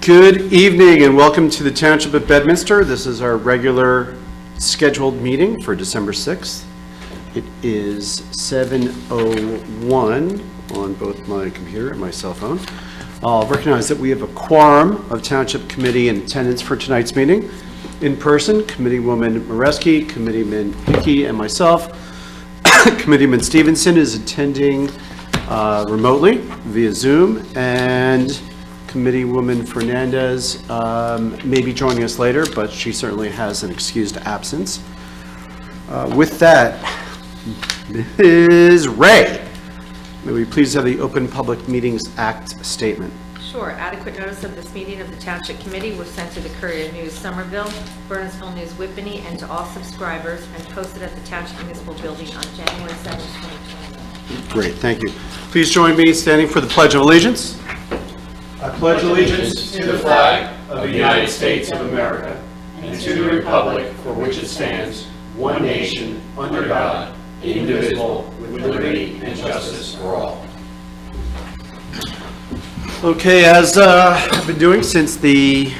Good evening and welcome to the Township of Bedminster. This is our regular scheduled meeting for December 6th. It is 7:01 on both my computer and my cell phone. I'll recognize that we have a quorum of Township Committee in attendance for tonight's meeting. In person, Committeewoman Moreski, Committeeman Hickey, and myself. Committeeman Stevenson is attending remotely via Zoom, and Committeewoman Fernandez may be joining us later, but she certainly has an excused absence. With that, Ms. Ray, may we please have the Open Public Meetings Act statement? Sure. Adequate notice of this meeting of the Township Committee was sent to the Courier News Somerville, Burnsville News Whippany, and to all subscribers, and posted at the Township Municipal Building on January 7, 2021. Great, thank you. Please join me standing for the Pledge of Allegiance. I pledge allegiance to the flag of the United States of America and to the republic for which it stands, one nation, under God, indivisible, with liberty and justice for all. Okay, as I've been doing since the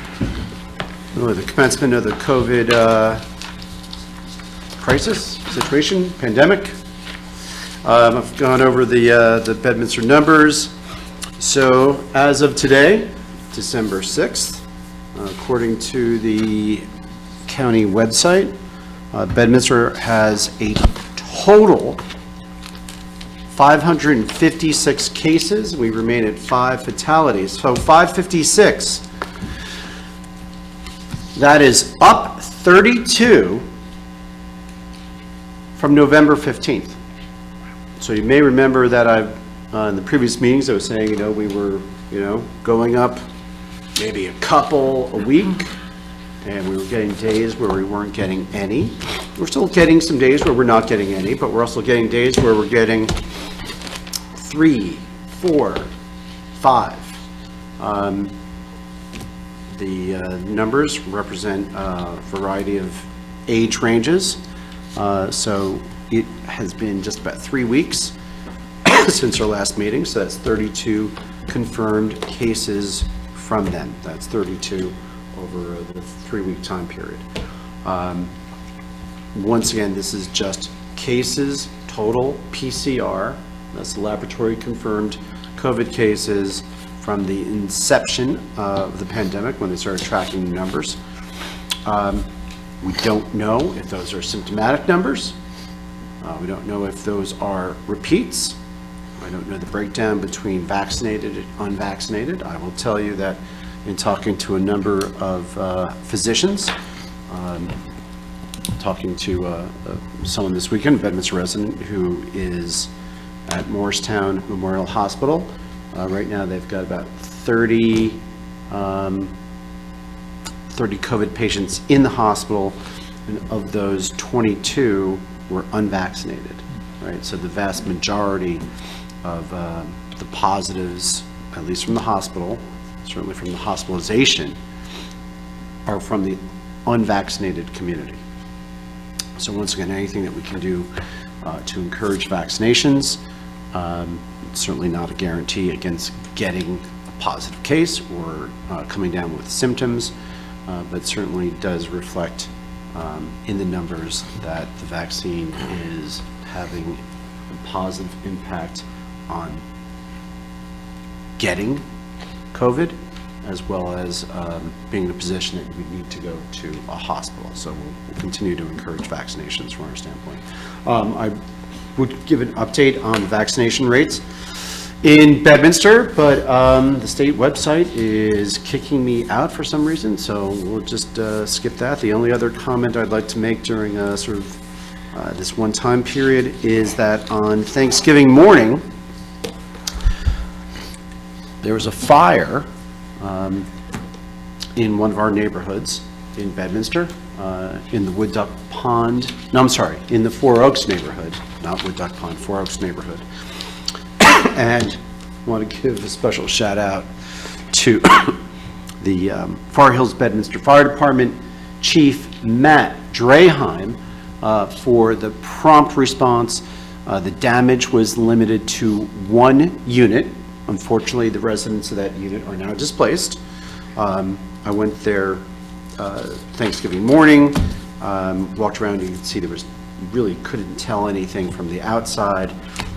commencement of the COVID crisis, situation, pandemic, I've gone over the Bedminster numbers. So as of today, December 6th, according to the county website, Bedminster has a total 556 cases. We remain at 5 fatalities. So 556. That is up 32 from November 15th. So you may remember that in the previous meetings, I was saying, we were, going up maybe a couple a week, and we were getting days where we weren't getting any. We're still getting some days where we're not getting any, but we're also getting days where we're getting 3, 4, 5. The numbers represent a variety of age ranges, so it has been just about 3 weeks since our last meeting, so that's 32 confirmed cases from them. That's 32 over the 3-week time period. Once again, this is just cases, total PCR, that's laboratory confirmed COVID cases from the inception of the pandemic when they started tracking the numbers. We don't know if those are symptomatic numbers. We don't know if those are repeats. I don't know the breakdown between vaccinated and unvaccinated. I will tell you that in talking to a number of physicians, talking to someone this weekend, a Bedminster resident who is at Morristown Memorial Hospital. Right now they've got about 30 COVID patients in the hospital, and of those 22 were unvaccinated, right? So the vast majority of the positives, at least from the hospital, certainly from the hospitalization, are from the unvaccinated community. So once again, anything that we can do to encourage vaccinations, certainly not a guarantee against getting a positive case or coming down with symptoms, but certainly does reflect in the numbers that the vaccine is having a positive impact on getting COVID, as well as being in a position that we need to go to a hospital. So we'll continue to encourage vaccinations from our standpoint. I would give an update on the vaccination rates in Bedminster, but the state website is kicking me out for some reason, so we'll just skip that. The only other comment I'd like to make during this one time period is that on Thanksgiving morning, there was a fire in one of our neighborhoods in Bedminster, in the Wood Duck Pond, in the Four Oaks neighborhood, not Wood Duck Pond, Four Oaks neighborhood. And I want to give a special shout out to the Far Hills Bedminster Fire Department Chief Matt Draheim for the prompt response. The damage was limited to 1 unit. Unfortunately, the residents of that unit are now displaced. I went there Thanksgiving morning, walked around, you could see you really couldn't tell anything from the outside,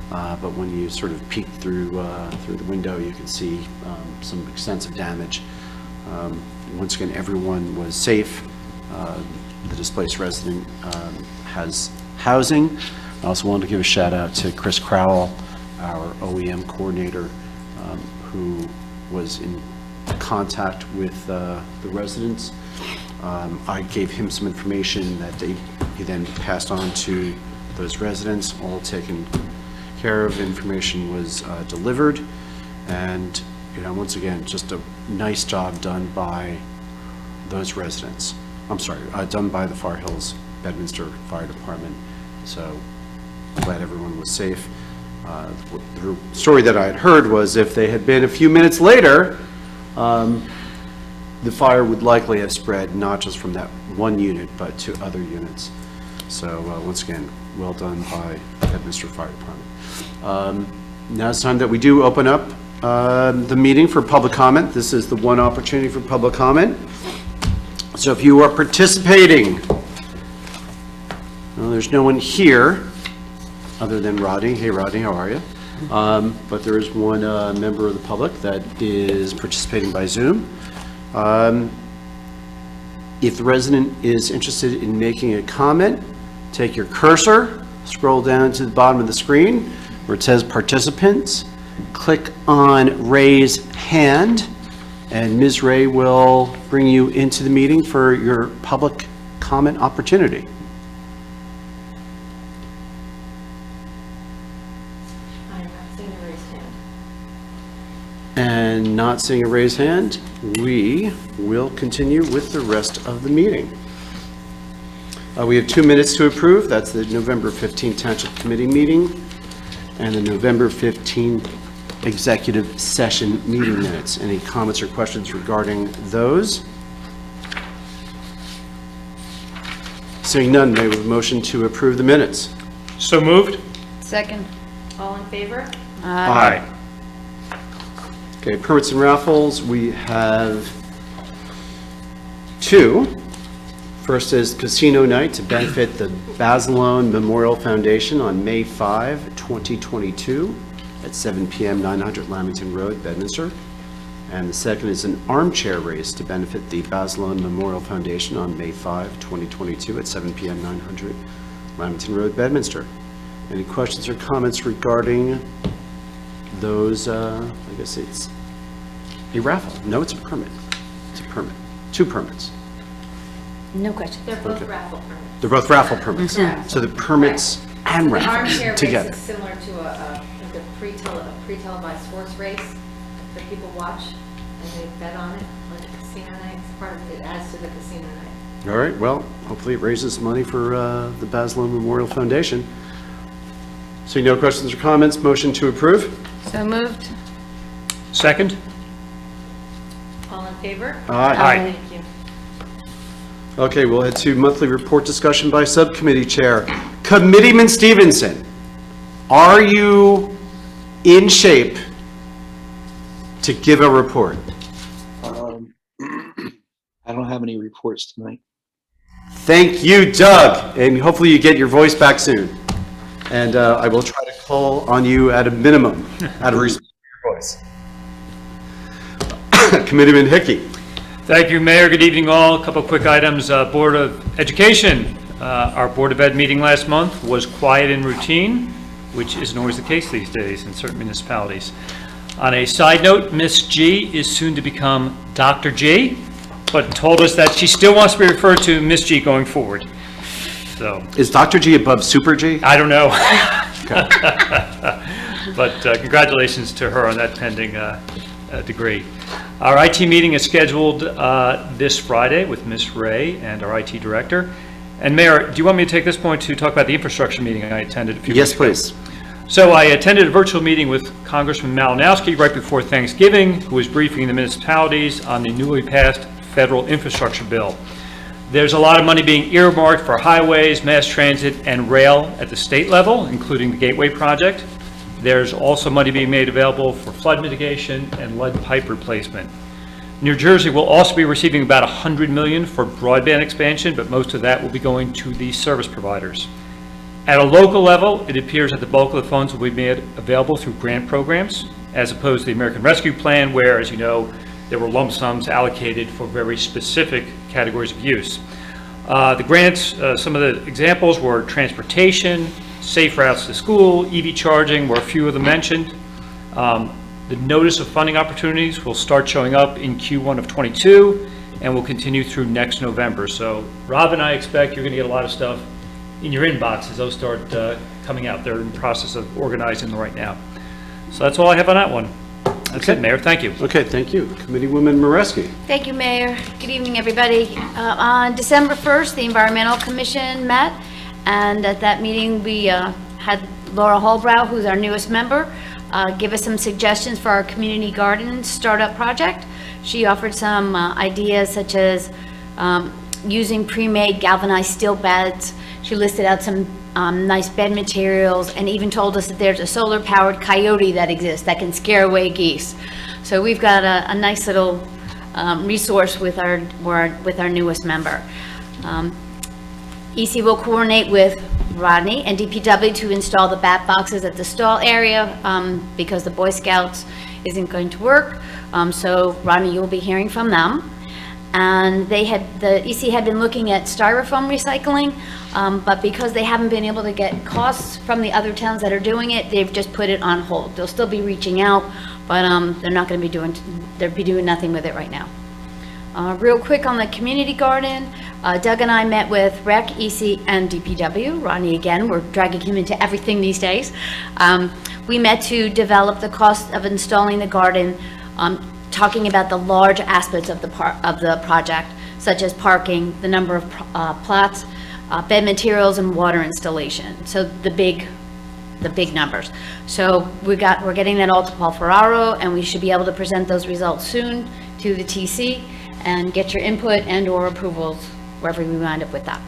but when you sort of peeked through the window, you could see some extensive damage. Once again, everyone was safe. The displaced resident has housing. I also wanted to give a shout out to Chris Crowell, our OEM coordinator, who was in contact with the residents. I gave him some information that he then passed on to those residents. All taken care of. Information was delivered, and once again, just a nice job done by those residents. I'm sorry, done by the Far Hills Bedminster Fire Department. So I'm glad everyone was safe. The story that I had heard was if they had been a few minutes later, the fire would likely have spread not just from that one unit, but to other units. So once again, well done by Bedminster Fire Department. Now it's time that we do open up the meeting for public comment. This is the one opportunity for public comment. So if you are participating, well, there's no one here other than Rodney. Hey Rodney, how are you? But there is one member of the public that is participating by Zoom. If the resident is interested in making a comment, take your cursor, scroll down to the bottom of the screen where it says participants, click on raise hand, and Ms. Ray will bring you into the meeting for your public comment opportunity. I'm not seeing a raised hand. And not seeing a raised hand, we will continue with the rest of the meeting. We have 2 minutes to approve. That's the November 15th Township Committee meeting and the November 15th Executive Session meeting minutes. Any comments or questions regarding those? Seeing none, may we have a motion to approve the minutes? So moved. Second. All in favor? Aye. Okay, permits and raffles, we have 2. First is Casino Night to benefit the Basilone Memorial Foundation on May 5, 2022 at 7 p.m. 900 Lamington Road, Bedminster. And the second is an armchair race to benefit the Basilone Memorial Foundation on May 5, 2022 at 7 p.m. 900 Lamington Road, Bedminster. Any questions or comments regarding those? I guess it's a raffle. No, it's a permit. It's a permit. 2 permits. No question. They're both Okay. raffle permits. They're both raffle permits. So the permits and The raffles armchair race together. is similar to a pre-televised sports race that people watch and they bet on it, like a casino night. It's part of it, adds to the casino night. All right, well, hopefully it raises money for the Basilone Memorial Foundation. Seeing no questions or comments, motion to approve? So moved. Second. All in favor? Aye. Aye. Thank you. Okay, we'll head to monthly report discussion by subcommittee chair. Committeeman Stevenson, are you in shape to give a report? I don't have any reports tonight. Thank you, Doug, and hopefully you get your voice back soon. And I will try to call on you at a minimum, out of respect for your voice. Committeeman Hickey. Thank you, Mayor. Good evening, all. A couple of quick items. Board of Education. Our Board of Ed meeting last month was quiet and routine, which isn't always the case these days in certain municipalities. On a side note, Miss G is soon to become Dr. G, but told us that she still wants to be referred to Miss G going forward. So, Is Dr. G above Super G? I don't know. Okay. But congratulations to her on that pending degree. Our IT meeting is scheduled this Friday with Ms. Ray and our IT director. And Mayor, do you want me to take this point to talk about the infrastructure meeting I attended a few Yes, weeks ago? please. So I attended a virtual meeting with Congressman Malinowski right before Thanksgiving, who was briefing the municipalities on the newly passed federal infrastructure bill. There's a lot of money being earmarked for highways, mass transit, and rail at the state level, including the Gateway project. There's also money being made available for flood mitigation and lead pipe replacement. New Jersey will also be receiving about $100 million for broadband expansion, but most of that will be going to the service providers. At a local level, it appears that the bulk of the funds will be made available through grant programs, as opposed to the American Rescue Plan, where, as you know, there were lump sums allocated for very specific categories of use. The grants, some of the examples were transportation, safe routes to school, EV charging were a few of them mentioned. The notice of funding opportunities will start showing up in Q1 of '22 and will continue through next November. So Rob and I expect you're going to get a lot of stuff in your inbox as those start coming out. They're in the process of organizing them right now. So that's all I have on that one. That's it, Mayor. Thank you. Okay, thank you. Committeewoman Mareski. Thank you, Mayor. Good evening, everybody. On December 1st, the Environmental Commission met, and at that meeting, we had Laura Holbrow, who's our newest member, give us some suggestions for our community garden startup project. She offered some ideas such as using pre-made galvanized steel beds. She listed out some nice bed materials and even told us that there's a solar-powered coyote that exists that can scare away geese. So we've got a nice little resource with our newest member. EC will coordinate with Rodney and DPW to install the bat boxes at the stall area because the Boy Scouts isn't going to work. So Rodney, you'll be hearing from them. And the EC had been looking at styrofoam recycling, but because they haven't been able to get costs from the other towns that are doing it, they've just put it on hold. They'll still be reaching out, but they're not going to be doing nothing with it right now. Real quick on the community garden, Doug and I met with Rec, EC, and DPW. Ronnie, again, we're dragging him into everything these days. We met to develop the cost of installing the garden, talking about the large aspects of the project, such as parking, the number of plots, bed materials, and water installation. So the big numbers. So we're getting that all to Paul Ferraro, and we should be able to present those results soon to the TC and get your input and or approvals wherever we wind up with that.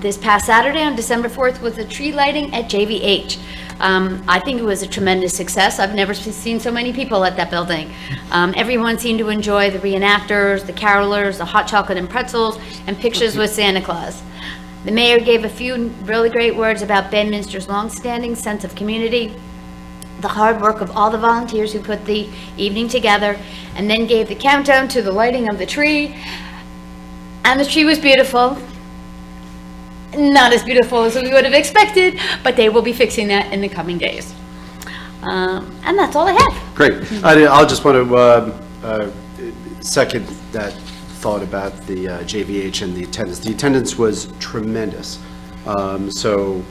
This past Saturday on December 4th was the tree lighting at JVH. I think it was a tremendous success. I've never seen so many people at that building. Everyone seemed to enjoy the reenactors, the carolers, the hot chocolate and pretzels, and pictures with Santa Claus. The mayor gave a few really great words about Bedminster's longstanding sense of community, the hard work of all the volunteers who put the evening together, and then gave the countdown to the lighting of the tree. And the tree was beautiful. Not as beautiful as we would have expected, but they will be fixing that in the coming days. And that's all I have. Great. I'll just want to second that thought about the JVH and the attendance. The attendance was tremendous. So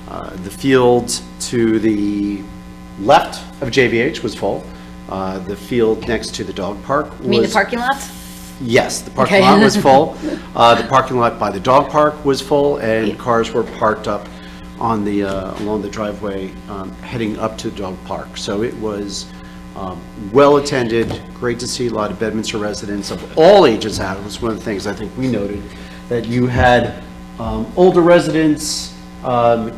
the field to the left of JVH was full. The field next to the dog park was... You mean the parking lots? Yes, the parking lot was full. The parking lot by the dog park was full, and cars were parked up on the along the driveway heading up to the dog park. So it was well attended. Great to see a lot of Bedminster residents of all ages out. It was one of the things I think we noted, that you had older residents,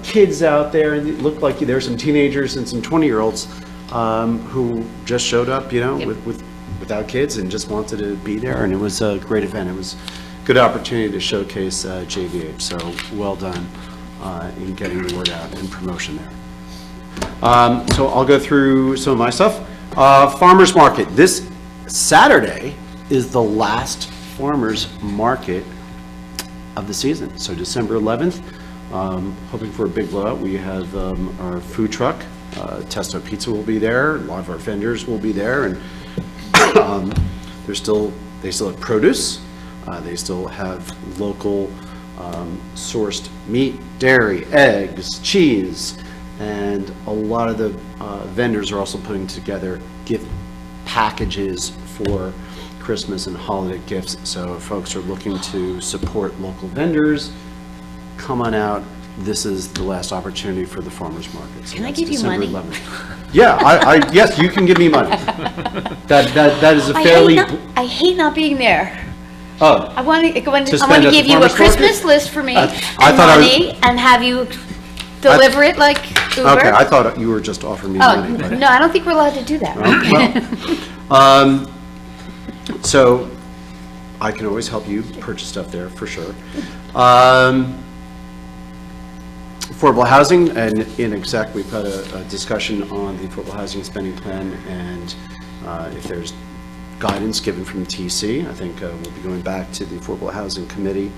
kids out there, and it looked like there were some teenagers and some 20-year-olds who just showed up, you know, without kids and just wanted to be there, and it was a great event. It was a good opportunity to showcase JVH, so well done in getting the word out and promotion there. So I'll go through some of my stuff. Farmers Market. This Saturday is the last Farmers Market of the season, so December 11th. Hoping for a big blowout. We have our food truck, Testo Pizza will be there, a lot of our vendors will be there, and they still have produce, they still have local sourced meat, dairy, eggs, cheese, and a lot of the vendors are also putting together gift packages for Christmas and holiday gifts. So if folks are looking to support local vendors, come on out. This is the last opportunity for the farmers market. So Can I that's give you December money? 11th. Yeah, yes, you can give me money. That is a fairly. I hate not being there. Oh, I want to spend at the give you a farmer's Christmas market? list for me I and thought I was- money and have you deliver it like Uber. okay, I thought you were just offering me Oh, money. But, no, I don't think we're allowed to do that. well, So I can always help you purchase stuff there, for sure. Affordable housing, and in exec, we've had a discussion on the affordable housing spending plan, and if there's guidance given from TC, I think we'll be going back to the Affordable Housing Committee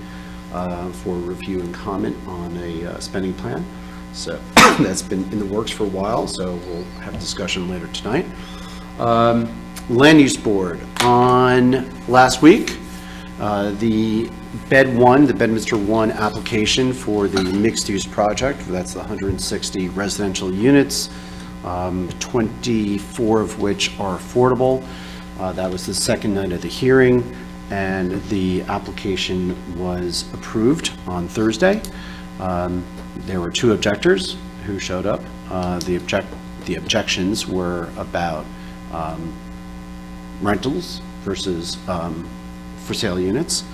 for review and comment on a spending plan. So that's been in the works for a while, so we'll have a discussion later tonight. Land Use Board, on last week, the the Bedminster 1 application for the mixed-use project, that's the 160 residential units, 24 of which are affordable. That was the second night of the hearing, and the application was approved on Thursday. There were 2 objectors who showed up. The objections were about rentals versus for sale units,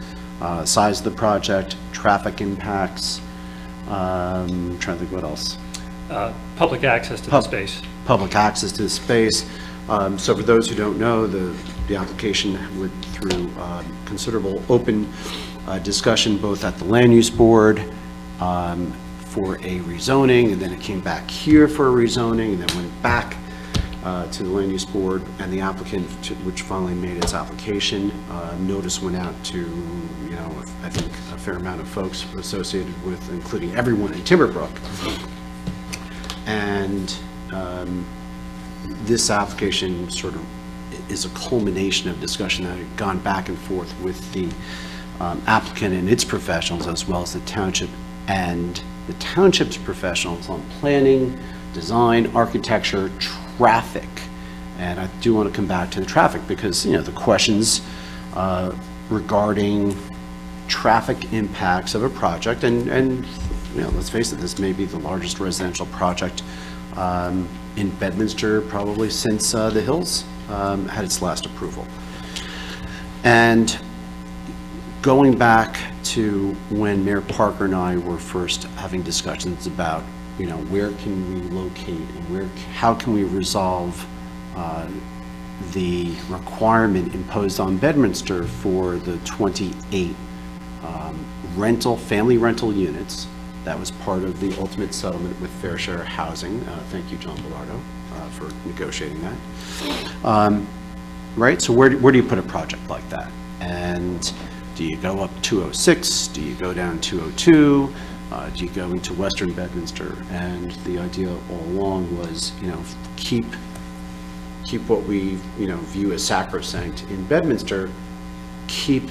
size of the project, traffic impacts, trying to think what else. Public access to the space. Public access to the space. So for those who don't know, the application went through considerable open discussion both at the Land Use Board for a rezoning, and then it came back here for a rezoning, and then went back to the Land Use Board, and the applicant, which finally made its application. Notice went out to, I think a fair amount of folks associated with, including everyone in Timberbrook. And this application sort of is a culmination of discussion that had gone back and forth with the applicant and its professionals, as well as the township and the township's professionals on planning, design, architecture, traffic. And I do want to come back to the traffic because, the questions regarding traffic impacts of a project, and let's face it, this may be the largest residential project in Bedminster probably since the Hills had its last approval. And going back to when Mayor Parker and I were first having discussions about, where can we locate and how can we resolve the requirement imposed on Bedminster for the 28 family rental units. That was part of the ultimate settlement with Fair Share Housing. Thank you, John Bellardo, for negotiating that. Right, so where do you put a project like that? And do you go up 206? Do you go down 202? Do you go into Western Bedminster? And the idea all along was, keep what we, view as sacrosanct in Bedminster, keep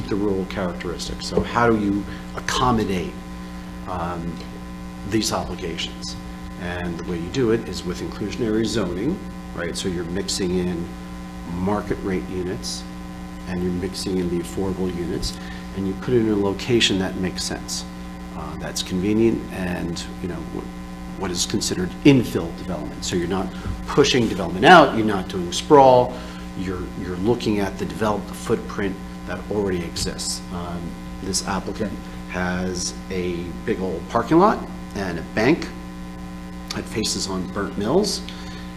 the rural characteristics. So how do you accommodate these obligations? And the way you do it is with inclusionary zoning, right? So you're mixing in market rate units and you're mixing in the affordable units, and you put it in a location that makes sense. That's convenient and, what is considered infill development. So you're not pushing development out, you're not doing sprawl, you're looking at the developed footprint that already exists. This applicant has a big old parking lot and a bank that faces on Burnt Mills.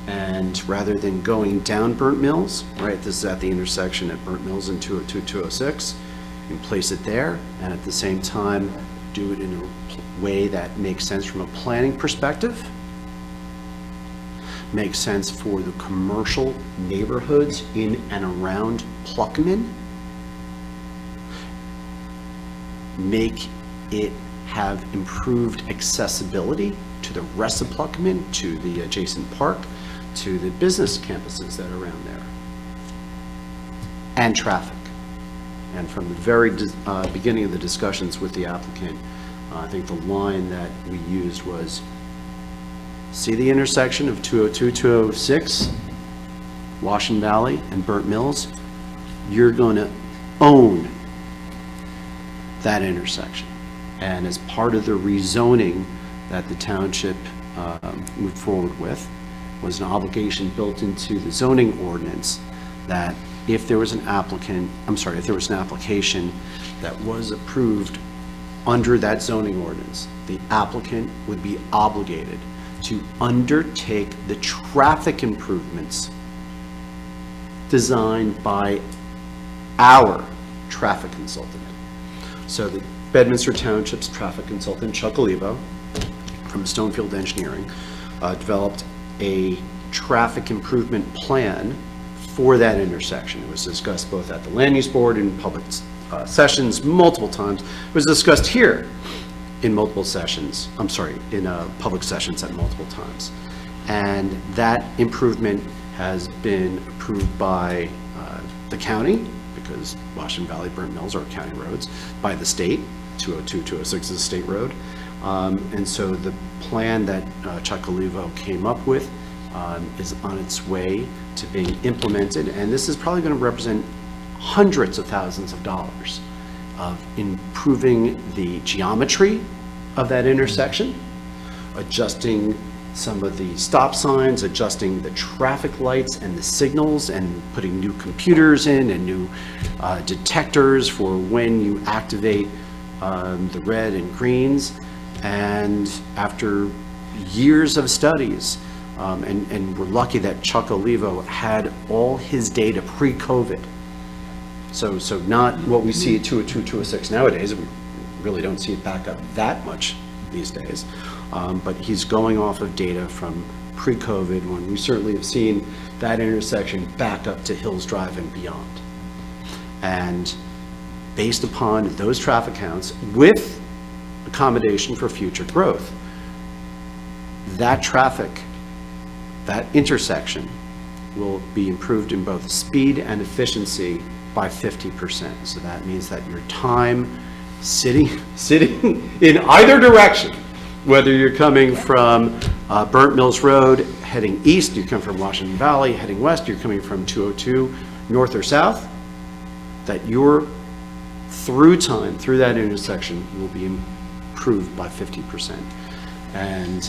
And rather than going down Burnt Mills, right, this is at the intersection at Burnt Mills and 202, 206, you can place it there and at the same time do it in a way that makes sense from a planning perspective, makes sense for the commercial neighborhoods in and around Pluckman, make it have improved accessibility to the rest of Pluckman, to the adjacent park, to the business campuses that are around there, and traffic. And from the very beginning of the discussions with the applicant, I think the line that we used was, see the intersection of 202, 206, Washington Valley and Burnt Mills? You're going to own that intersection. And as part of the rezoning that the township moved forward with, was an obligation built into the zoning ordinance that if there was an application that was approved under that zoning ordinance, the applicant would be obligated to undertake the traffic improvements designed by our traffic consultant. So the Bedminster Township's traffic consultant, Chuck Olivo, from Stonefield Engineering, developed a traffic improvement plan for that intersection. It was discussed both at the Land Use Board and public sessions multiple times. It was discussed here in multiple sessions, in public sessions at multiple times. And that improvement has been approved by the county, because Washington Valley Burnt Mills are county roads, by the state. 202, 206 is a state road. And so the plan that Chuck Olivo came up with is on its way to being implemented, and this is probably going to represent hundreds of thousands of dollars of improving the geometry of that intersection, adjusting some of the stop signs, adjusting the traffic lights and the signals, and putting new computers in and new detectors for when you activate the red and greens. And after years of studies, and we're lucky that Chuck Olivo had all his data pre-COVID. So not what we see at 202, 206 nowadays. We really don't see it back up that much these days. But he's going off of data from pre-COVID, when we certainly have seen that intersection back up to Hills Drive and beyond. And based upon those traffic counts, with accommodation for future growth, that traffic, that intersection will be improved in both speed and efficiency by 50%. So that means that your time sitting in either direction, whether you're coming from Burnt Mills Road heading east, you come from Washington Valley heading west, you're coming from 202 north or south, that your through time through that intersection will be improved by 50%. And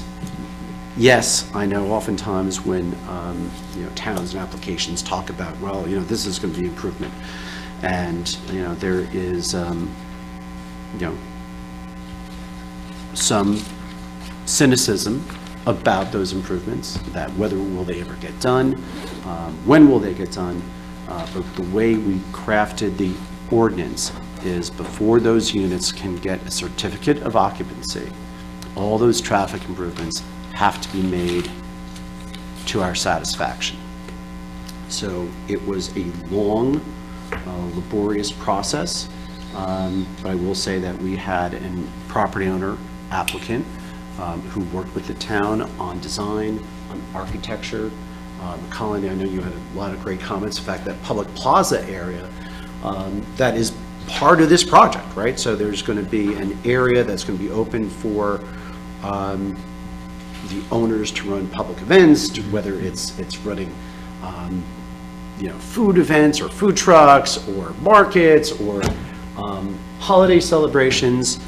yes, I know oftentimes when towns and applications talk about, well, this is going to be improvement, and there is some cynicism about those improvements, that whether will they ever get done, when will they get done. But the way we crafted the ordinance is, before those units can get a certificate of occupancy, all those traffic improvements have to be made to our satisfaction. So it was a long, laborious process, but I will say that we had a property owner applicant who worked with the town on design, on architecture. Colin, I know you had a lot of great comments. In fact, that public plaza area, that is part of this project, right? So there's going to be an area that's going to be open for the owners to run public events, whether it's running food events or food trucks or markets or holiday celebrations.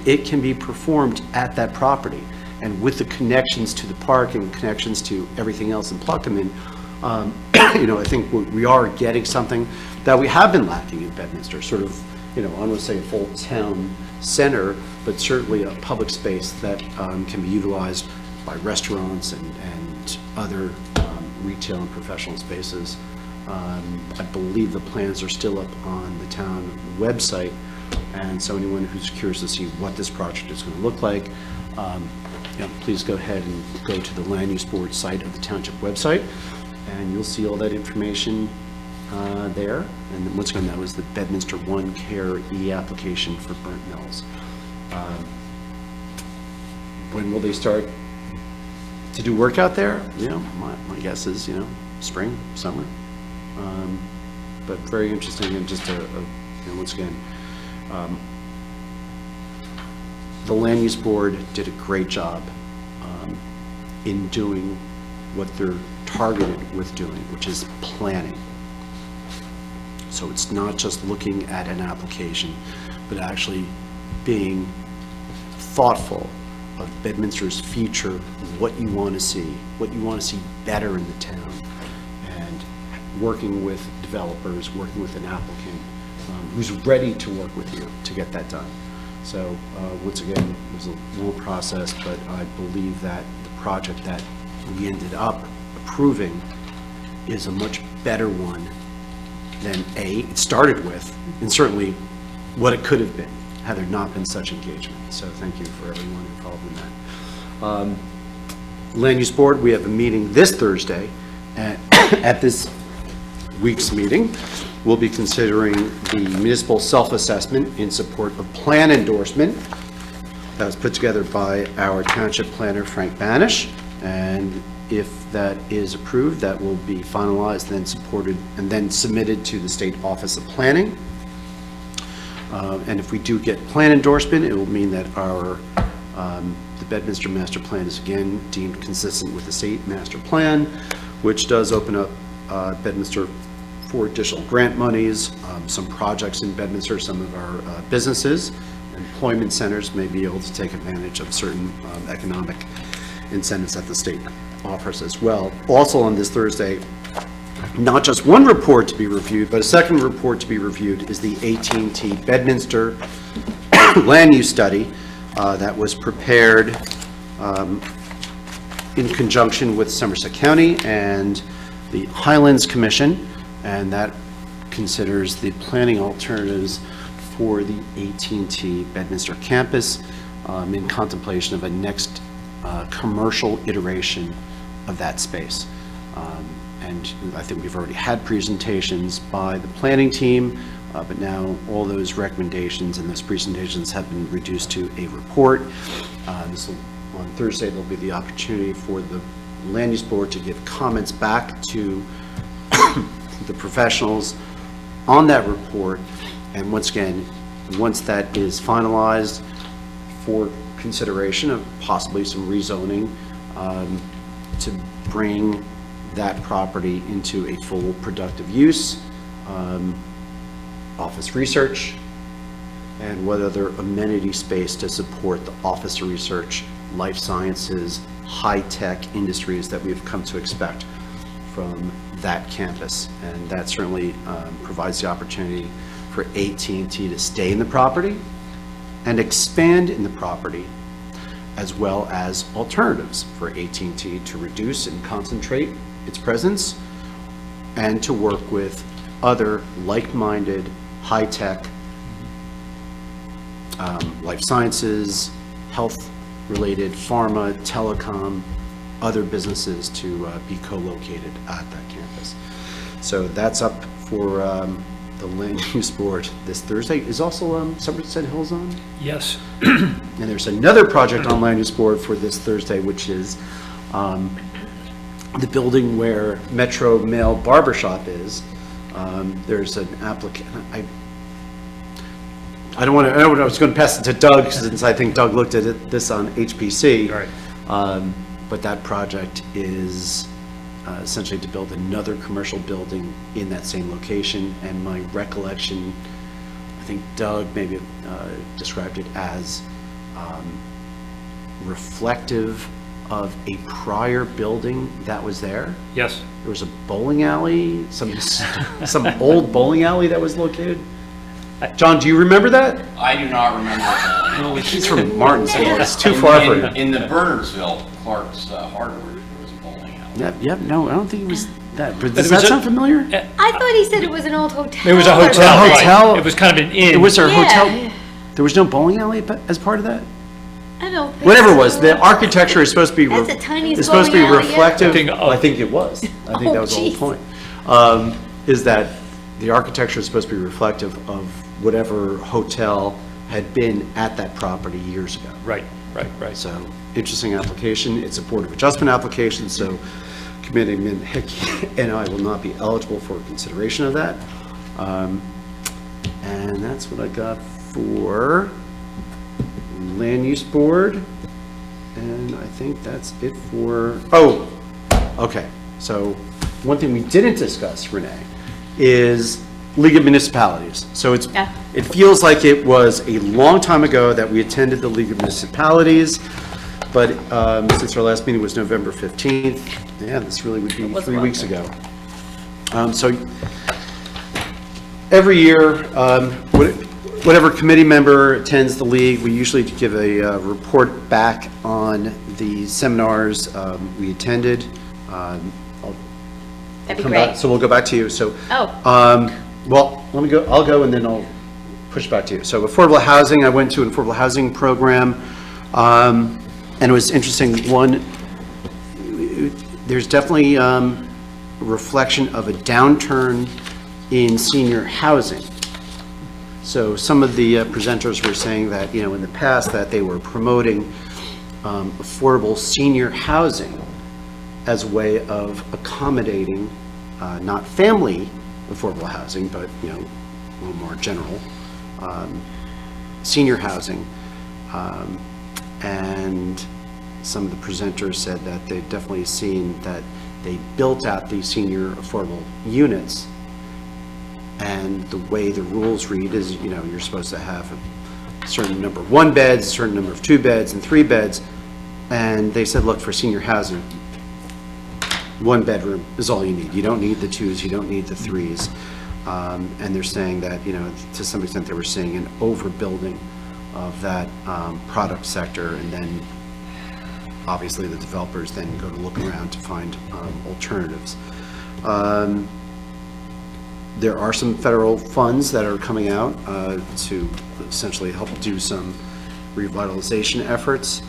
It can be performed at that property, and with the connections to the park and connections to everything else in Pluckerman, I think we are getting something that we have been lacking in Bedminster, sort of, I don't want to say a full town center, but certainly a public space that can be utilized by restaurants and other retail and professional spaces. I believe the plans are still up on the town website, and so anyone who's curious to see what this project is going to look like, please go ahead and go to the Land Use Board site of the Township website, and you'll see all that information there. And then once again, that was the Bedminster One Care E-application for Burnt Mills. When will they start to do work out there? My guess is, spring, summer. But very interesting, and just once again, the Land Use Board did a great job in doing what they're targeted with doing, which is planning. So it's not just looking at an application, but actually being thoughtful of Bedminster's future, what you want to see better in the town, and working with developers, working with an applicant who's ready to work with you to get that done. So once again, it was a long process, but I believe that the project that we ended up approving is a much better one than it started with, and certainly what it could have been had there not been such engagement. So thank you for everyone involved in that. Land Use Board, we have a meeting this Thursday. At this week's meeting, we'll be considering the municipal self-assessment in support of plan endorsement that was put together by our township planner, Frank Banish. And if that is approved, that will be finalized, then supported, and then submitted to the State Office of Planning. And if we do get plan endorsement, it will mean that the Bedminster Master Plan is again deemed consistent with the state master plan, which does open up Bedminster for additional grant monies. Some projects in Bedminster, some of our businesses, employment centers may be able to take advantage of certain economic incentives that the state offers as well. Also on this Thursday, not just one report to be reviewed, but a second report to be reviewed is the AT&T Bedminster land use study that was prepared in conjunction with Somerset County and the Highlands Commission, and that considers the planning alternatives for the AT&T Bedminster campus in contemplation of a next commercial iteration of that space. And I think we've already had presentations by the planning team, but now all those recommendations and those presentations have been reduced to a report. On Thursday, there'll be the opportunity for the Land Use Board to give comments back to the professionals on that report. And once again, once that is finalized for consideration of possibly some rezoning to bring that property into a full productive use, office research, and what other amenity space to support the office research, life sciences, high-tech industries that we've come to expect from that campus. And that certainly provides the opportunity for AT&T to stay in the property and expand in the property, as well as alternatives for AT&T to reduce and concentrate its presence and to work with other like-minded, high-tech, life sciences, health-related, pharma, telecom, other businesses to be co-located at that campus. So that's up for the Land Use Board this Thursday. Is also Somerset Hills on? Yes. And there's another project on Land Use Board for this Thursday, which is the building where Metro Male Barbershop is. There's an applicant. I don't want to. I was going to pass it to Doug since I think Doug looked at this on HPC. Right. But that project is essentially to build another commercial building in that same location. And my recollection, I think Doug maybe described it as reflective of a prior building that was there. Yes. There was a bowling alley, some old bowling alley that was located. John, do you remember that? I do not remember that. No, he's from Martinsville. It's too far for you. In the Bernardsville, Clark's Hardware, there was a bowling alley. Yep, no, I don't think it was that. But does it was that a- sound familiar? I thought he said it was an old hotel. It was a or hotel, A right. hotel? It was kind of an inn. It was our Yeah. hotel. There was no bowling alley as part of that? I don't think Whatever it was, so. the architecture is supposed to be. That's the tiniest It's supposed to be bowling alley reflective. ever. I think it was. I think Oh, that was the geez. whole point. Is that the architecture is supposed to be reflective of whatever hotel had been at that property years ago. Right. So, interesting application. It's a Board of Adjustment application, so Committeeman Hickey and I will not be eligible for consideration of that. And that's what I got for Land Use Board. And I think that's it for, okay. So, one thing we didn't discuss, Renee, is League of Municipalities. So Yeah. it feels like it was a long time ago that we attended the League of Municipalities, but since our last meeting was November 15th, yeah, this really would be was a 3 while weeks ago. So every year, whatever committee member attends the league, we usually give a report back on the seminars we attended. That'd be Come back- great. So we'll go back to you. So Oh, Well, I'll go and then I'll push back to you. So affordable housing, I went to an affordable housing program, and it was interesting. One, there's definitely a reflection of a downturn in senior housing. So some of the presenters were saying that, in the past that they were promoting affordable senior housing as a way of accommodating not family affordable housing, but, a little more general, senior housing. And some of the presenters said that they've definitely seen that they built out these senior affordable units, and the way the rules read is, you're supposed to have a certain number of 1 beds, a certain number of 2 beds and 3 beds. And they said, look, for senior housing, 1 bedroom is all you need. You don't need the 2s, you don't need the 3s. And they're saying that, to some extent they were seeing an overbuilding of that product sector, and then obviously the developers then go to look around to find alternatives. There are some federal funds that are coming out to essentially help do some revitalization efforts.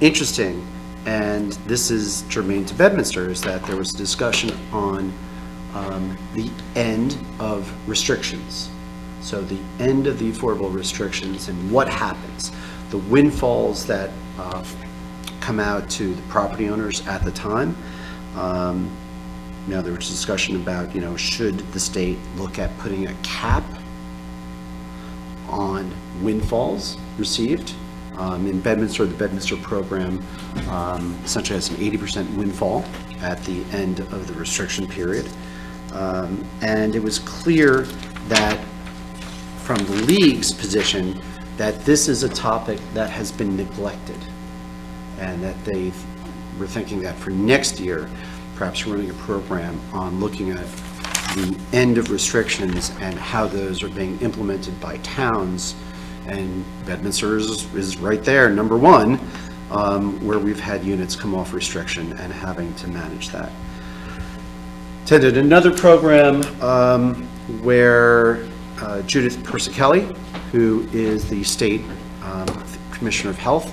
Interesting, and this is germane to Bedminster, is that there was a discussion on the end of restrictions. So the end of the affordable restrictions and what happens. The windfalls that come out to the property owners at the time. Now there was discussion about, should the state look at putting a cap on windfalls received. In Bedminster, the Bedminster program essentially has an 80% windfall at the end of the restriction period. And it was clear that from the league's position that this is a topic that has been neglected, and that they were thinking that for next year, perhaps running a program on looking at the end of restrictions and how those are being implemented by towns. And Bedminster is right there, number 1, where we've had units come off restriction and having to manage that. Attended another program where Judith Persicelli, who is the state Commissioner of Health,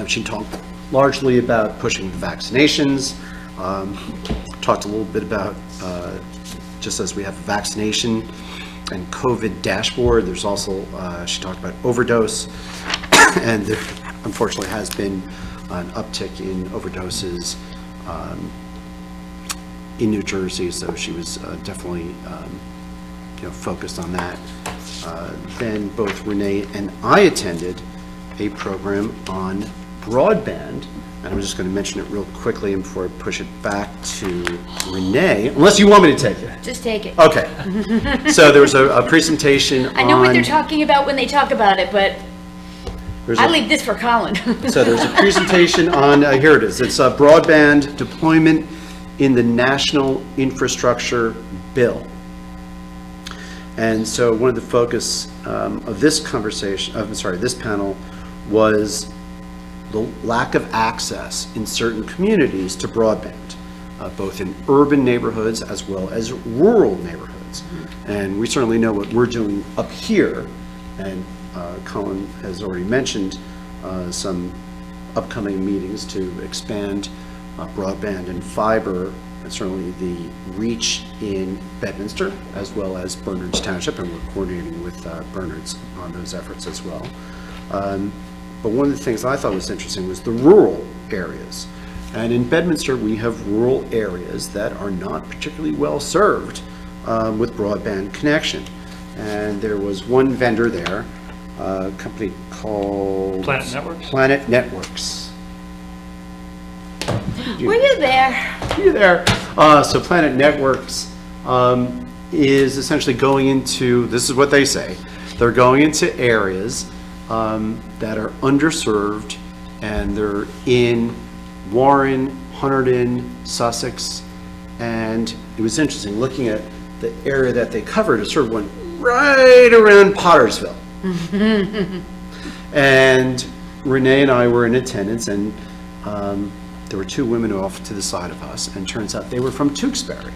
she talked largely about pushing the vaccinations, talked a little bit about, just as we have a vaccination and COVID dashboard, there's also, she talked about overdose, and there unfortunately has been an uptick in overdoses in New Jersey, so she was definitely focused on that. Then both Renee and I attended a program on broadband, and I'm just going to mention it real quickly and before I push it back to Renee, unless you want me to take it. Just take it. Okay. So there was a presentation on... I know what they're talking about when they talk about it, but I leave this for Colin. So there's a presentation on, here it is, it's a broadband deployment in the National Infrastructure Bill. And so one of the focus of this conversation, this panel, was the lack of access in certain communities to broadband, both in urban neighborhoods as well as rural neighborhoods. And we certainly know what we're doing up here, and Colin has already mentioned some upcoming meetings to expand broadband and fiber, and certainly the reach in Bedminster as well as Bernards Township, and we're coordinating with Bernards on those efforts as well. But one of the things I thought was interesting was the rural areas. And in Bedminster, we have rural areas that are not particularly well served with broadband connection. And there was one vendor there, a company called... Planet Networks? Planet Networks. Were you there? You there? So Planet Networks is essentially going into, this is what they say, they're going into areas that are underserved, and they're in Warren, Hunterdon, Sussex, and it was interesting looking at the area that they covered. It sort of went right around Pottersville. And Renee and I were in attendance, and there were 2 women off to the side of us, and turns out they were from Tewksbury.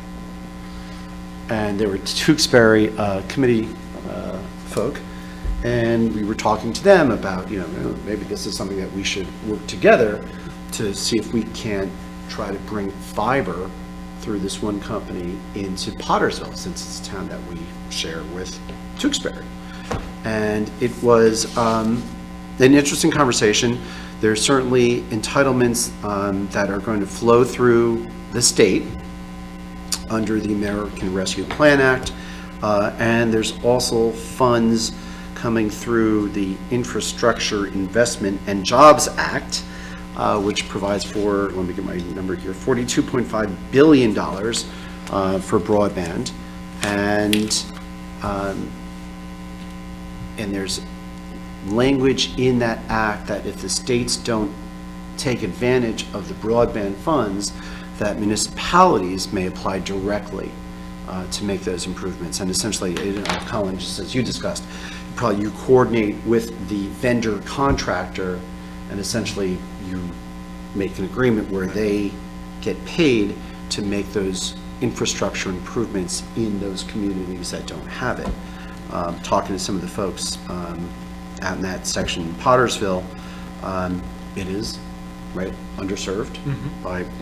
and there were Tewksbury committee folk, and we were talking to them about, maybe this is something that we should work together to see if we can't try to bring fiber through this one company into Pottersville, since it's a town that we share with Tewksbury. And it was an interesting conversation. There's certainly entitlements that are going to flow through the state under the American Rescue Plan Act, and there's also funds coming through the Infrastructure Investment and Jobs Act, which provides for, let me get my number here, $42.5 billion for broadband. And there's language in that act that if the states don't take advantage of the broadband funds, that municipalities may apply directly to make those improvements. And essentially, Colin, just as you discussed, probably you coordinate with the vendor contractor, and essentially you make an agreement where they get paid to make those infrastructure improvements in those communities that don't have it. Talking to some of the folks out in that section in Pottersville, it is underserved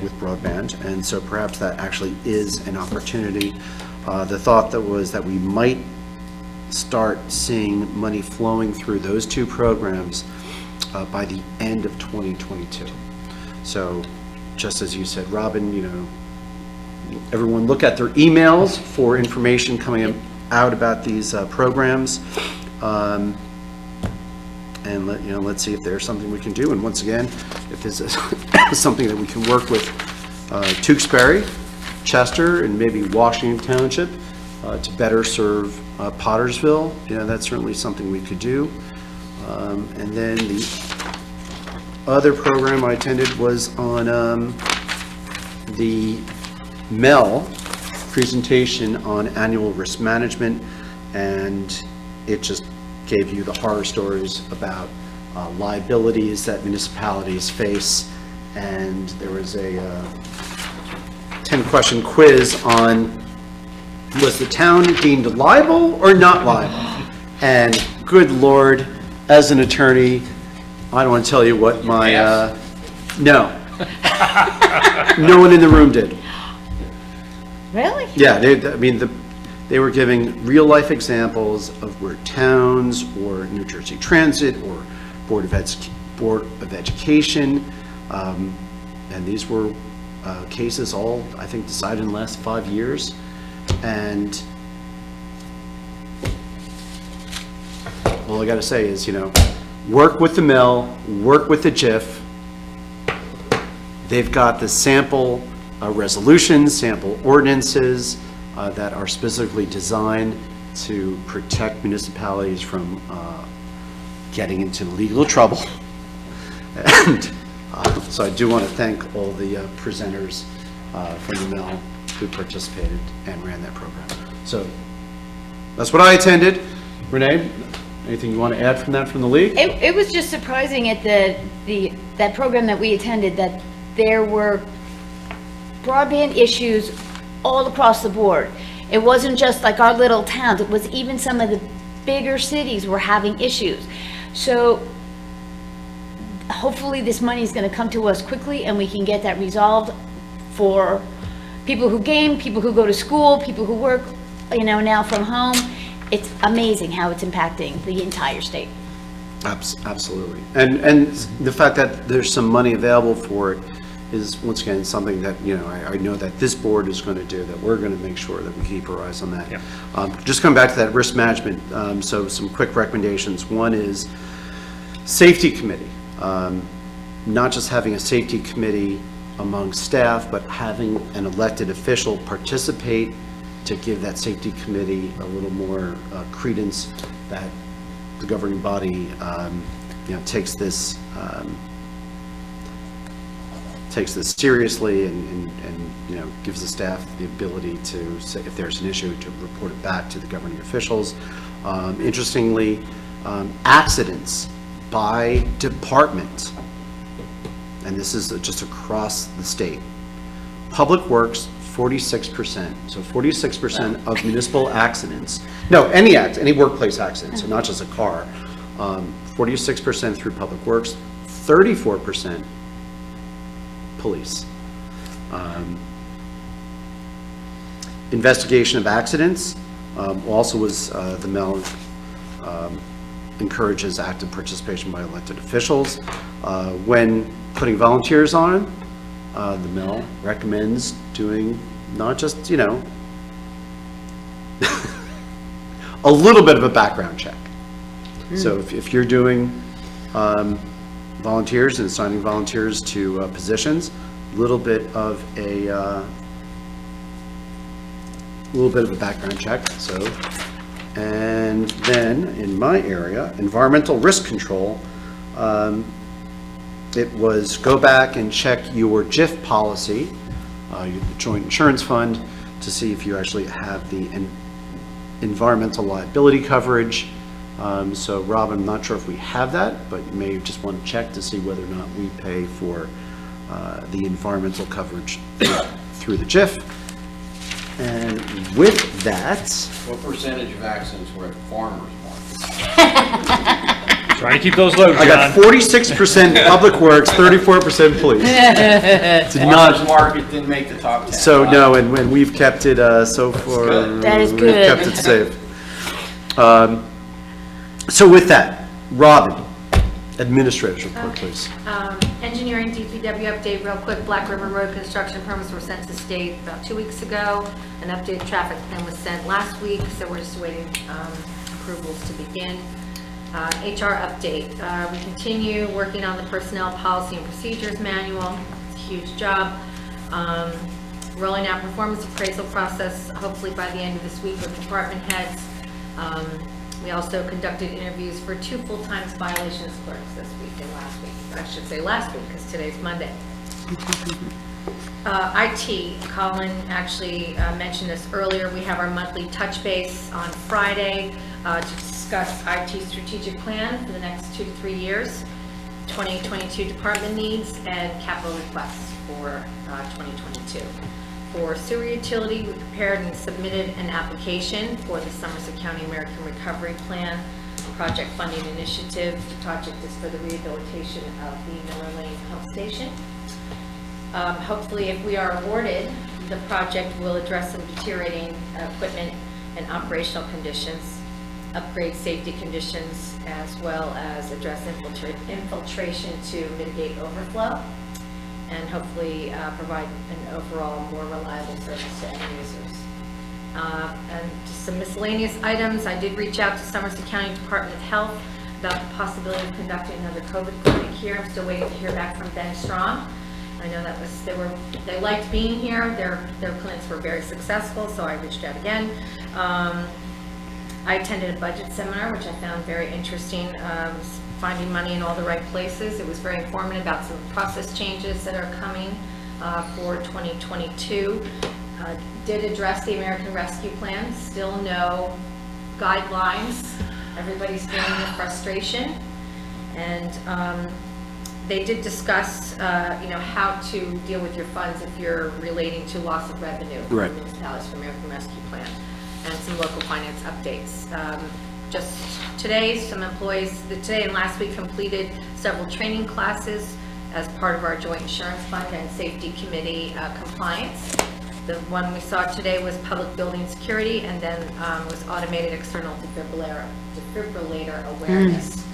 with broadband, and so perhaps that actually is an opportunity. The thought that we might start seeing money flowing through those two programs by the end of 2022. So, just as you said, Robin, everyone look at their emails for information coming out about these programs, and let's see if there's something we can do. And once again, if this is something that we can work with Tewksbury, Chester, and maybe Washington Township to better serve Pottersville, that's certainly something we could do. And then the other program I attended was on the MEL presentation on annual risk management, and it just gave you the horror stories about liabilities that municipalities face. And there was a 10-question quiz on, was the town deemed liable or not liable? And good Lord, as an attorney, I don't want to tell you what my, no. No one in the room did. Really? Yeah, they were giving real-life examples of where towns or New Jersey Transit or Board of Education, and these were cases all, I think, decided in the last 5 years. And all I got to say is, work with the mill, work with the JIF. They've got the sample resolutions, sample ordinances that are specifically designed to protect municipalities from getting into legal trouble. And so I do want to thank all the presenters from the mill who participated and ran that program. So that's what I attended. Renee, anything you want to add from the league? It was just surprising at that program that we attended that there were broadband issues all across the board. It wasn't just like our little towns, it was even some of the bigger cities were having issues. So hopefully this money is going to come to us quickly and we can get that resolved for people who game, people who go to school, people who work, now from home. It's amazing how it's impacting the entire state. Absolutely. And the fact that there's some money available for it is, once again, something that, I know that this board is going to do, that we're going to make sure that we keep our eyes on that. Yep. Just coming back to that risk management, so some quick recommendations. One is safety committee. Not just having a safety committee among staff, but having an elected official participate to give that safety committee a little more credence that the governing body, takes this seriously and gives the staff the ability to say if there's an issue to report it back to the governing officials. Interestingly, accidents by department, and this is just across the state. Public Works 46%. So 46% of municipal accidents, no, any workplace accident, so not just a car, 46% through Public Works, 34% police. Investigation of accidents also was, the MEL encourages active participation by elected officials. When putting volunteers on, the MEL recommends doing not just, a little bit of a background check. So if you're doing volunteers and assigning volunteers to positions, a little bit of a background check. So, and then in my area, environmental risk control, it was go back and check your JIF policy, your joint insurance fund, to see if you actually have the environmental liability coverage. So Rob, I'm not sure if we have that, but you may just want to check to see whether or not we pay for the environmental coverage through the JIF. And with that, What percentage of accidents were at farmers markets? Trying to keep those low, I got John. 46% public works, 34% police. Did Farmers not, market didn't make the top 10. so no, and we've kept it so far. good. That is We've good. kept it safe. So with that, Robin, administrator's report, please. Engineering DPW update real quick. Black River Road construction permits were sent to state about 2 weeks ago. An updated traffic plan was sent last week, so we're just waiting approvals to begin. HR update. We continue working on the personnel policy and procedures manual. It's a huge job. Rolling out performance appraisal process, hopefully by the end of this week with department heads. We also conducted interviews for 2 full-time violations clerks this week and last week. I should say last week because today's Monday. IT, Colin actually mentioned this earlier. We have our monthly touch base on Friday to discuss IT strategic plan for the next 2 to 3 years, 2022 department needs, and capital requests for 2022. For sewer utility, we prepared and submitted an application for the Somerset County American Recovery Plan project funding initiative. The project is for the rehabilitation of the Miller Lane pump station. Hopefully, if we are awarded, the project will address some deteriorating equipment and operational conditions, upgrade safety conditions, as well as address infiltration to mitigate overflow, and hopefully provide an overall more reliable service to end users. And just some miscellaneous items. I did reach out to Somerset County Department of Health about the possibility of conducting another COVID clinic here. I'm still waiting to hear back from Ben Strong. I know that was, they liked being here. Their clinics were very successful, so I reached out again. I attended a budget seminar, which I found very interesting. Finding money in all the right places. It was very informative about some process changes that are coming for 2022. Did address the American Rescue Plan. Still no guidelines. Everybody's feeling the frustration. And they did discuss, how to deal with your funds if you're relating to loss of revenue. Right. Municipalities for American Rescue Plan, and some local finance updates. Just today, some employees, today and last week, completed several training classes as part of our joint insurance fund and safety committee compliance. The one we saw today was public building security, and then was automated external defibrillator awareness.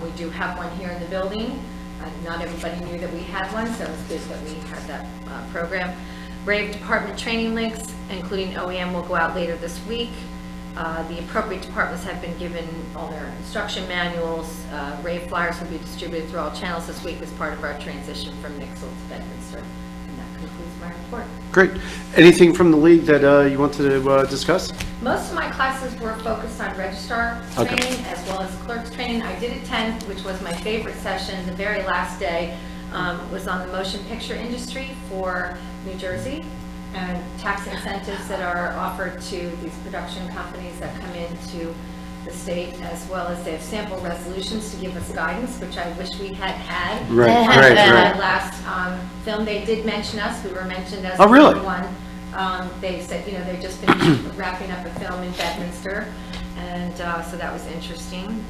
We do have one here in the building. Not everybody knew that we had one, so it's good that we had that program. Rave department training links, including OEM, will go out later this week. The appropriate departments have been given all their instruction manuals. Rave flyers will be distributed through all channels this week as part of our transition from Nixle to Bedminster. And that concludes my report. Great. Anything from the league that you want to discuss? Most of my classes were focused on registrar Okay. training as well as clerk's training. I did attend, which was my favorite session, the very last day, was on the motion picture industry for New Jersey and tax incentives that are offered to these production companies that come into the state, as well as they have sample resolutions to give us guidance, which I wish we had had. Right, On right, the right. last film, they did mention us. We were mentioned as Oh, really? one. they said, they've just been wrapping up a film in Bedminster, and so that was interesting.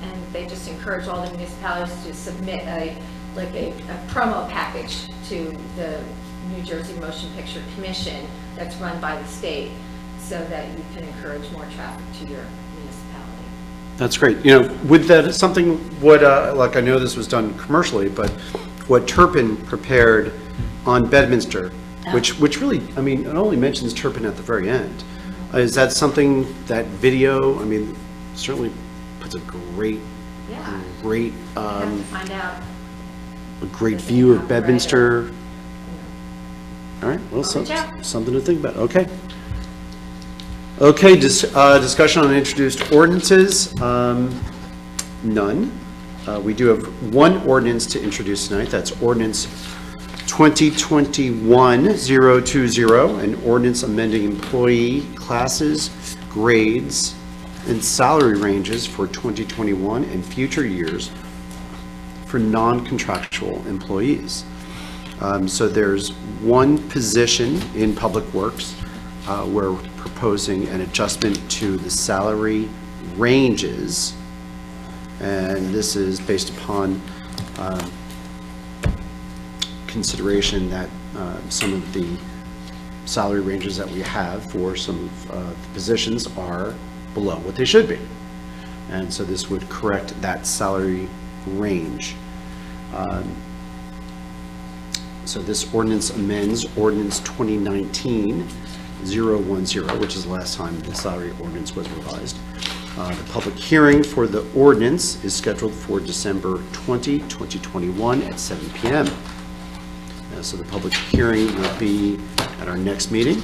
And they just encourage all the municipalities to submit a promo package to the New Jersey Motion Picture Commission that's run by the state, so that you can encourage more traffic to your municipality. That's great. With that, something what, like I know this was done commercially, but what Turpin prepared on Bedminster, which really, it only mentions Turpin at the very end. Is that something, that video, certainly puts a great, Yeah. great, You have to find out. a great view of Bedminster. All right, well, Reach out. something to think about. Okay. Okay, discussion on introduced ordinances. None. We do have one ordinance to introduce tonight. That's ordinance 2021-020, an ordinance amending employee classes, grades, and salary ranges for 2021 and future years for non-contractual employees. So there's one position in Public Works. We're proposing an adjustment to the salary ranges, and this is based upon consideration that some of the salary ranges that we have for some of the positions are below what they should be. And so this would correct that salary range. So this ordinance amends Ordinance 2019-010, which is the last time the salary ordinance was revised. The public hearing for the ordinance is scheduled for December 20, 2021 at 7 p.m. So the public hearing will be at our next meeting.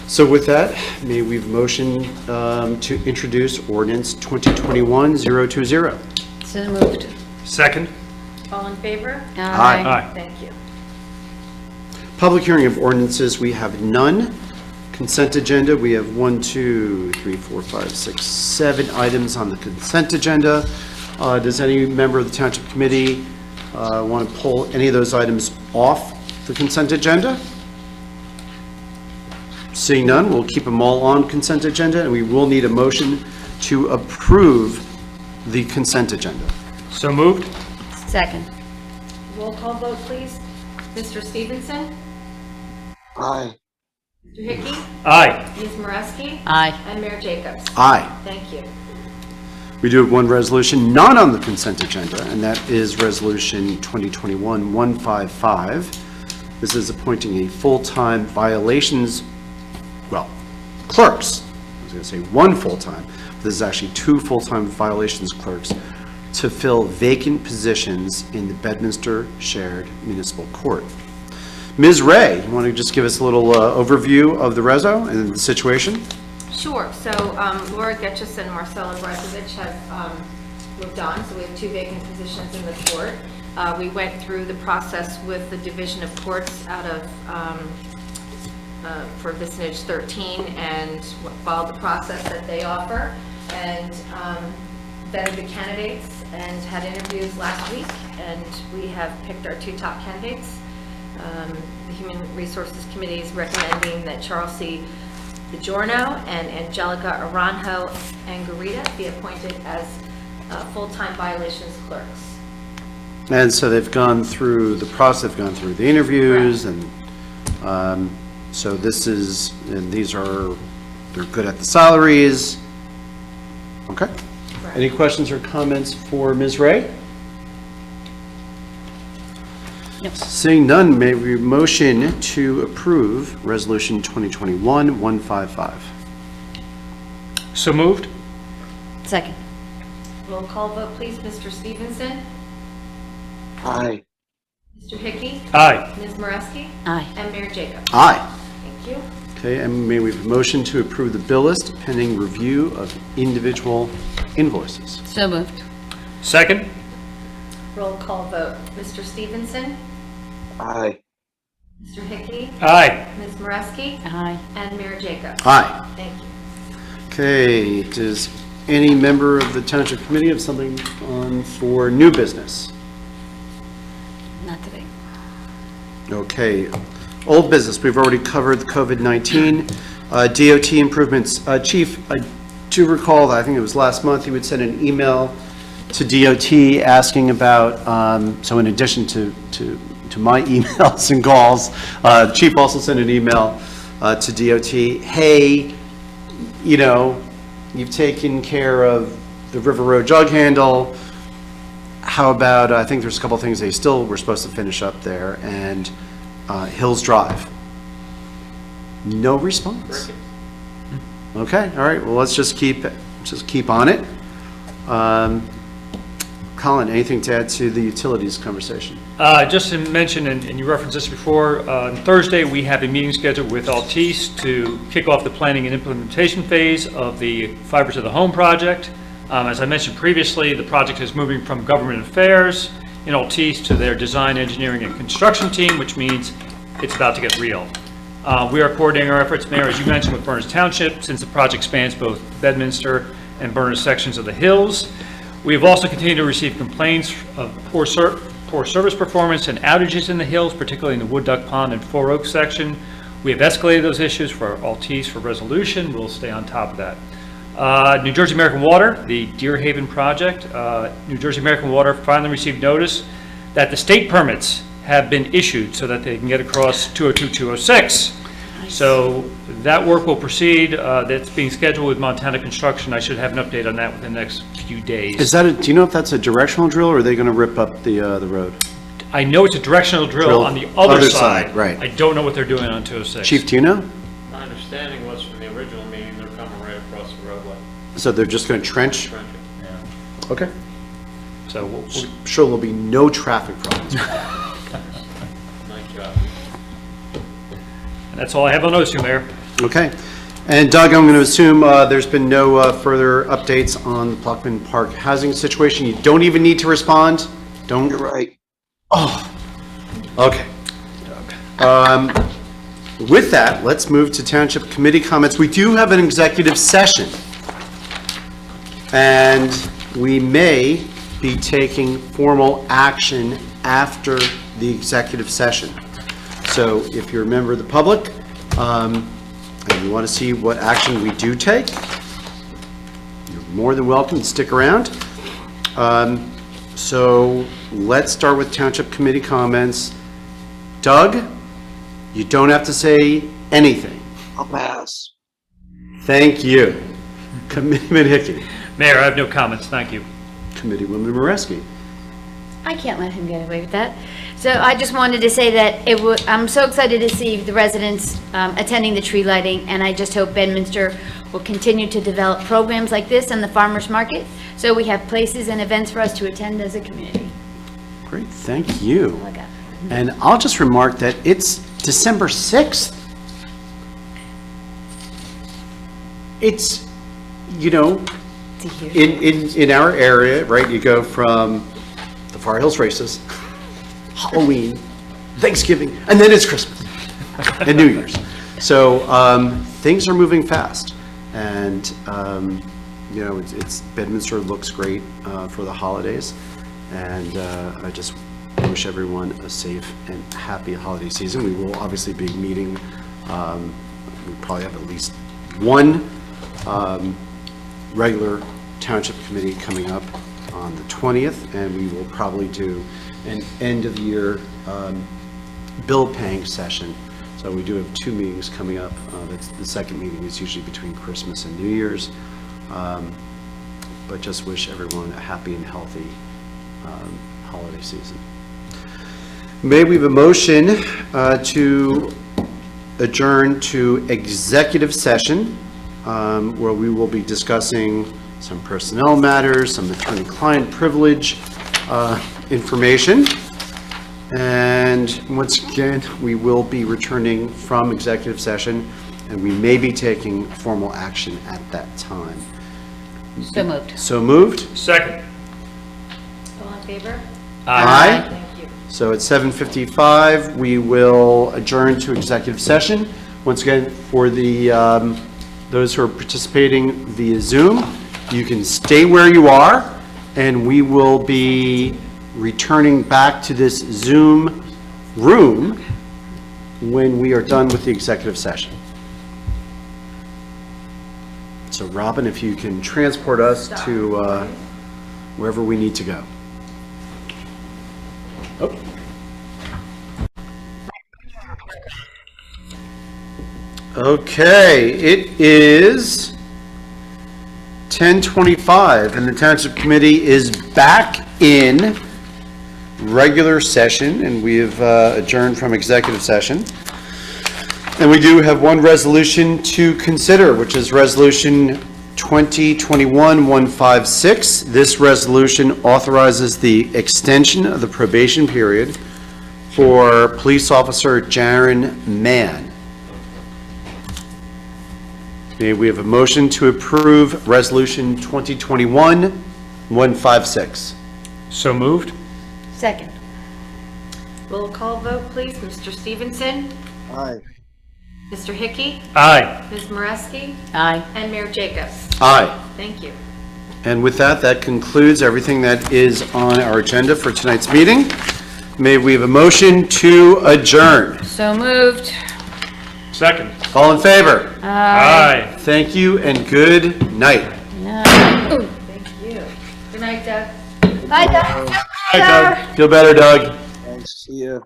So with that, may we have a motion to introduce ordinance 2021-020? So moved. Second? All in favor? Aye. Aye. Thank you. Public hearing of ordinances, we have none. Consent agenda, we have 7 items on the consent agenda. Does any member of the Township Committee want to pull any of those items off the consent agenda? Seeing none, we'll keep them all on consent agenda, and we will need a motion to approve the consent agenda. So moved? Second. Roll call vote, please. Mr. Stevenson? Aye. Mr. Hickey? Aye. Ms. Moreski? Aye. And Mayor Jacobs? Aye. Thank you. We do have one resolution not on the consent agenda, and that is Resolution 2021-155. This is appointing a full-time clerks. I was going to say one full-time, but this is actually two full-time violations clerks to fill vacant positions in the Bedminster Shared Municipal Court. Ms. Ray, you want to just give us a little overview of the reso and the situation? Sure. So Laura Getchus and Marcella Brezovich have moved on, so we have two vacant positions in the court. We went through the process with the Division of Courts out of for vicinage 13 and followed the process that they offer, and vetted the candidates and had interviews last week, and we have picked our two top candidates. The Human Resources Committee is recommending that Charles C. DiGiorno and Angelica Aranjo Angarita be appointed as full-time violations clerks. And so they've gone through the process, they've gone through the interviews, and so this is, and they're good at the salaries. Okay. Correct. Any questions or comments for Ms. Ray? No. Seeing none, may we motion to approve Resolution 2021-155? So moved? Second. Roll call vote, please. Mr. Stevenson? Aye. Mr. Hickey? Aye. Ms. Moreski? Aye. And Mayor Jacobs? Aye. Thank you. Okay, and may we have a motion to approve the bill list pending review of individual invoices? So moved. Second? Roll call vote. Mr. Stevenson? Aye. Mr. Hickey? Aye. Ms. Moreski? Aye. And Mayor Jacobs? Aye. Thank you. Okay, does any member of the Township Committee have something on for new business? Not today. Okay, Old business, we've already covered the COVID-19. DOT improvements. Chief, I do recall that I think it was last month, you would send an email to DOT asking about, so in addition to my emails and calls, the chief also sent an email to DOT, hey, you know, you've taken care of the River Road jug handle. How about, I think there's a couple things they still were supposed to finish up there, and Hills Drive. No response. Okay, all right, well, let's just keep on it. Colin, anything to add to the utilities conversation? Just to mention, and you referenced this before, on Thursday, we have a meeting scheduled with Altice to kick off the planning and implementation phase of the Fiber to the Home project. As I mentioned previously, the project is moving from government affairs in Altice to their design, engineering, and construction team, which means it's about to get real. We are coordinating our efforts, Mayor, as you mentioned, with Berners Township, since the project spans both Bedminster and Berners sections of the Hills. We have also continued to receive complaints of poor service performance and outages in the Hills, particularly in the Wood Duck Pond and Four Oaks section. We have escalated those issues for Altice for resolution. We'll stay on top of that. New Jersey American Water, the Deer Haven project. New Jersey American Water finally received notice that the state permits have been issued so that they can get across 202-206. So that work will proceed. That's being scheduled with Montana Construction. I should have an update on that within the next few days. Is that do you know if that's a directional drill, or are they going to rip up the road? I know it's a directional drill on the other side. Right. I don't know what they're doing on 206. Chief, do you know? My understanding was from the original meeting, they're coming right across the roadway. So they're just going to trench? Trench it. Yeah. Okay. So we'll I'm sure there'll be no traffic problems. Nice job. and that's all I have on those two, Mayor. Okay. And Doug, I'm going to assume there's been no further updates on the Pluckman Park housing situation. You don't even need to respond. Don't. You're right. Oh, okay. With that, let's move to Township Committee comments. We do have an executive session, and we may be taking formal action after the executive session. So if you're a member of the public, and you want to see what action we do take, you're more than welcome to stick around. So let's start with Township Committee comments. Doug, you don't have to say anything. I'll pass. Thank you. Committeeman Hickey. Mayor, I have no comments. Thank you. Committeewoman Moreski. I can't let him get away with that. So I just wanted to say that I'm so excited to see the residents attending the tree lighting, and I just hope Bedminster will continue to develop programs like this and the farmers market, so we have places and events for us to attend as a community. Great, thank you. All I got. And I'll just remark that it's December 6th. It's, you know, in our area, right, you go from the Far Hills races, Halloween, Thanksgiving, and then it's Christmas and New Year's. So things are moving fast, and you know, it's Bedminster looks great for the holidays, and I just wish everyone a safe and happy holiday season. We will obviously be meeting. We probably have at least one regular township committee coming up on the 20th, and we will probably do an end-of-year bill paying session. So we do have two meetings coming up. That's the second meeting is usually between Christmas and New Year's. But just wish everyone a happy and healthy holiday season. May we have a motion to adjourn to executive session, where we will be discussing some personnel matters, some attorney-client privilege information. And once again, we will be returning from executive session, and we may be taking formal action at that time. So moved. So moved? Second. All in favor? Aye. Thank you. So at 7:55, we will adjourn to executive session. Once again, for the those who are participating via Zoom, you can stay where you are, and we will be returning back to this Zoom room when we are done with the executive session. So Robin, if you can transport us to wherever we need to go. Oh. Okay, it is 10:25 and the Township Committee is back in regular session, and we have adjourned from executive session. And we do have one resolution to consider, which is Resolution 2021-156. This resolution authorizes the extension of the probation period for Police Officer Jaron Mann. May we have a motion to approve Resolution 2021-156? So moved? Second. Roll call vote, please. Mr. Stevenson? Aye. Mr. Hickey? Aye. Ms. Moreski? Aye. And Mayor Jacobs? Aye. Thank you. And with that, that concludes everything that is on our agenda for tonight's meeting. May we have a motion to adjourn? So moved. Second? All in favor? Aye. Thank you and good night. No. Thank you. Good night, Doug. Bye, Doug. Feel better, Doug? Thanks. See ya.